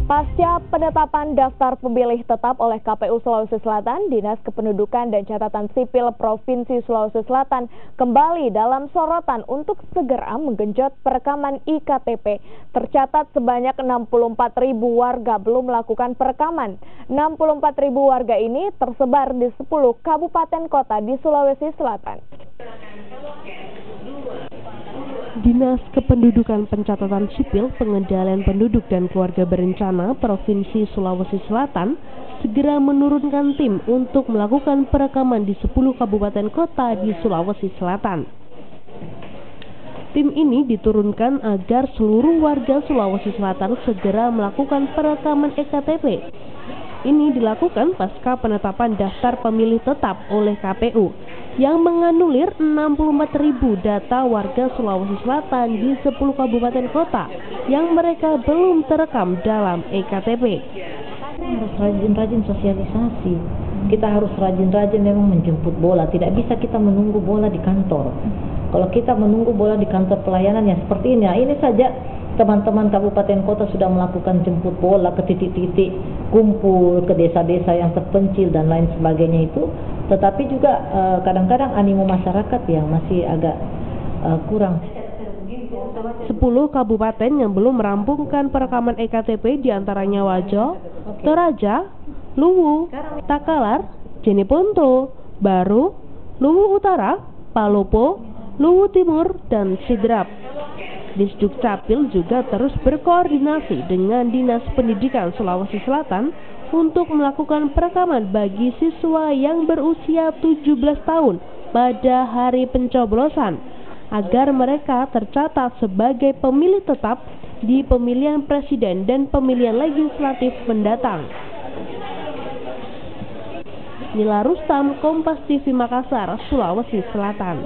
Pasca penetapan daftar pemilih tetap oleh KPU Sulawesi Selatan, Dinas Kependudukan dan Catatan Sipil Provinsi Sulawesi Selatan kembali dalam sorotan untuk segera menggenjot perekaman IKTP. Tercatat sebanyak 64.000 warga belum melakukan perekaman. 64.000 warga ini tersebar di 10 kabupaten kota di Sulawesi Selatan. Dinas Kependudukan Pencatatan Sipil Pengendalian Penduduk dan Keluarga Berencana Provinsi Sulawesi Selatan segera menurunkan tim untuk melakukan perekaman di 10 kabupaten kota di Sulawesi Selatan. Tim ini diturunkan agar seluruh warga Sulawesi Selatan segera melakukan perekaman EKTP. Ini dilakukan pasca penetapan daftar pemilih tetap oleh KPU yang menganulir 64.000 data warga Sulawesi Selatan di 10 kabupaten kota yang mereka belum terekam dalam EKTP. Harus rajin-rajin sosialisasi. Kita harus rajin-rajin memang menjemput bola. Tidak bisa kita menunggu bola di kantor. Kalau kita menunggu bola di kantor pelayanan yang seperti ini, ini saja teman-teman kabupaten kota sudah melakukan jemput bola ke titik-titik kumpul, ke desa-desa yang terpencil dan lain sebagainya itu. Tetapi juga kadang-kadang animo masyarakat yang masih agak kurang. 10 kabupaten yang belum merampungkan perekaman EKTP diantaranya Wajo, Toraja, Luwu, Takalar, Jeneponto, Baru, Luwu Utara, Palopo, Luwu Timur, dan Sidrap. Disduk Capil juga terus berkoordinasi dengan Dinas Pendidikan Sulawesi Selatan untuk melakukan perekaman bagi siswa yang berusia 17 tahun pada hari pencoblosan agar mereka tercatat sebagai pemilih tetap di pemilihan presiden dan pemilihan legislatif mendatang. Nila Rustam, Kompas TV Makassar, Sulawesi Selatan.